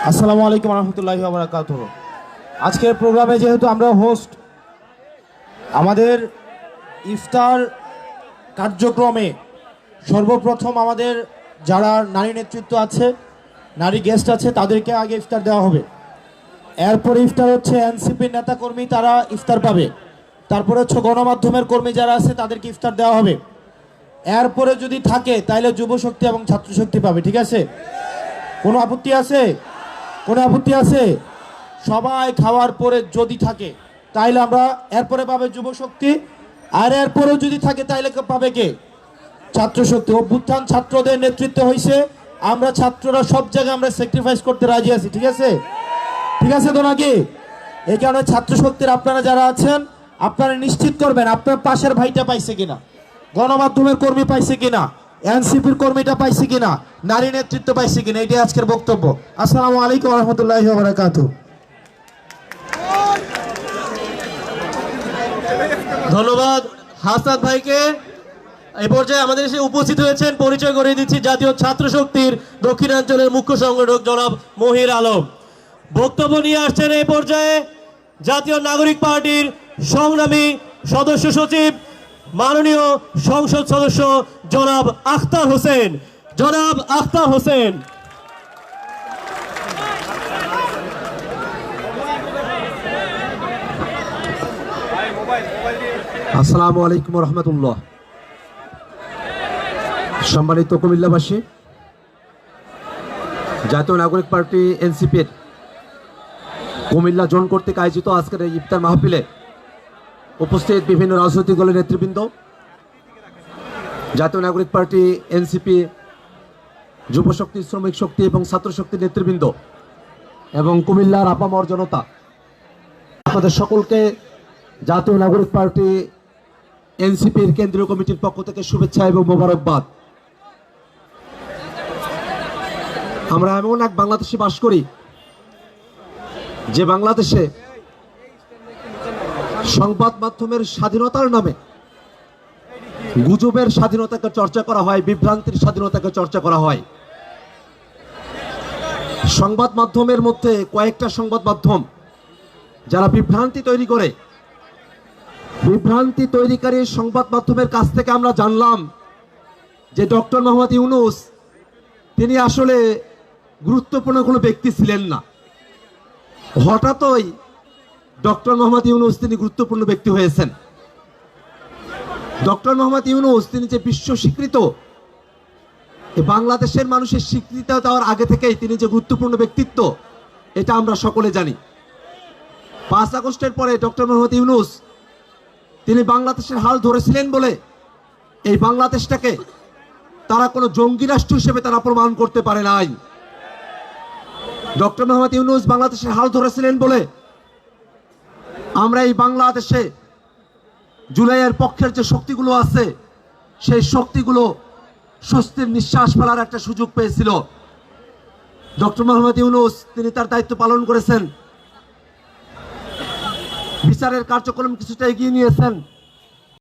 আসসালামু আলাইকুম রহমতুল্লাহি ওয়া বারাকাতুহু। আজকের প্রোগ্রামে যেহেতু আমরা হোস্ট, আমাদের ইফতার কার্যক্রমে সর্বপ্রথম আমাদের যারা নারী নেতৃত্ব আছে, নারী গেস্ট আছে, তাদেরকে আগে ইফতার দেওয়া হবে। এরপরে ইফতার হচ্ছে এনসিপির নেতাকর্মী, তারা ইফতার পাবে। তারপরে হচ্ছে গণমাধ্যমের কর্মী যারা আছে তাদেরকে ইফতার দেওয়া হবে। এরপরে যদি থাকে তাহলে যুবশক্তি এবং ছাত্রশক্তি পাবে। ঠিক আছে? কোনো আপত্তি আছে? কোনো আপত্তি আছে? সবাই খাওয়ার পরে যদি থাকে তাইলে আমরা এরপরে পাবে যুবশক্তি, আর এরপরেও যদি থাকে তাইলে পাবে কে? ছাত্রশক্তি। অভ্যুত্থান ছাত্রদের নেতৃত্ব হয়েছে, আমরা ছাত্ররা সব জায়গায় আমরা স্যাক্রিফাইস করতে রাজি আছি। ঠিক আছে? ঠিক আছে তো নাকি? এই কারণে ছাত্রশক্তির আপনারা যারা আছেন, আপনারা নিশ্চিত করবেন আপনার পাশের ভাইটা পাইছে কিনা, গণমাধ্যমের কর্মী পাইছে কিনা, এনসিপির কর্মীটা পাইছে কিনা, নারী নেতৃত্ব পাইছে কিনা। এটাই আজকের বক্তব্য। আসসালামু আলাইকুম রহমতুল্লাহি ওয়া বারাকাতুহু। ধন্যবাদ হাসান ভাইকে। এই পর্যায়ে আমাদের এসে উপস্থিত হয়েছেন, পরিচয় করে দিচ্ছি, জাতীয় ছাত্র শক্তির দক্ষিণাঞ্চলের মুখ্য সংগঠক জনাব মহির আলম। বক্তব্য নিয়ে আসছেন এই পর্যায়ে জাতীয় নাগরিক পার্টির সংগ্রামী সদস্য সচিব, মাননীয় সংসদ সদস্য জনাব আখতার হোসেন। জনাব আখতার হোসেন। আসসালামু আলাইকুম রহমতুল্লাহ। সম্মানিত কুমিল্লাবাসী, জাতীয় নাগরিক পার্টি এনসিপির কুমিল্লা জোন কর্তৃক আয়োজিত আজকের এই ইফতার মাহফিলে উপস্থিত বিভিন্ন রাজনৈতিক দলের নেতৃবৃন্দ, জাতীয় নাগরিক পার্টি এনসিপি যুবশক্তি, শ্রমিক শক্তি এবং ছাত্র শক্তির নেতৃবৃন্দ এবং কুমিল্লার আপামর জনতা, আপনাদের সকলকে জাতীয় নাগরিক পার্টি এনসিপির কেন্দ্রীয় কমিটির পক্ষ থেকে শুভেচ্ছা এবং মোবারকবাদ। আমরা এমন এক বাংলাদেশে বাস করি যে বাংলাদেশে সংবাদ মাধ্যমের স্বাধীনতার নামে গুজবের স্বাধীনতাকে চর্চা করা হয়, বিভ্রান্তির স্বাধীনতাকে চর্চা করা হয়। সংবাদ মাধ্যমের মধ্যে কয়েকটা সংবাদ মাধ্যম যারা বিভ্রান্তি তৈরি করে, বিভ্রান্তি তৈরিকারী সংবাদ মাধ্যমের কাছ থেকে আমরা জানলাম যে ডক্টর মোহাম্মদ ইউনূস তিনি আসলে গুরুত্বপূর্ণ কোনো ব্যক্তি ছিলেন না। হঠাৎই ডক্টর মোহাম্মদ ইউনূস তিনি গুরুত্বপূর্ণ ব্যক্তি হয়েছেন। ডক্টর মোহাম্মদ ইউনূস তিনি যে বিশ্ব স্বীকৃত, বাংলাদেশের মানুষের স্বীকৃতি দেওয়ার আগে থেকেই তিনি যে গুরুত্বপূর্ণ ব্যক্তিত্ব, এটা আমরা সকলে জানি। 5 আগস্টের পরে ডক্টর মোহাম্মদ ইউনূস তিনি বাংলাদেশের হাল ধরেছিলেন বলে এই বাংলাদেশটাকে তারা কোনো জঙ্গি রাষ্ট্র হিসেবে তারা প্রমাণ করতে পারে নাই। ডক্টর মোহাম্মদ ইউনূস বাংলাদেশের হাল ধরেছিলেন বলে আমরা এই বাংলাদেশে জুলাইয়ের পক্ষের যে শক্তিগুলো আছে, সেই শক্তিগুলো স্বস্তির নিঃশ্বাস ফেলার একটা সুযোগ পেয়েছিল। ডক্টর মোহাম্মদ ইউনূস তিনি তার দায়িত্ব পালন করেছেন, বিচারের কার্যক্রম কিছুটা এগিয়ে নিয়েছেন।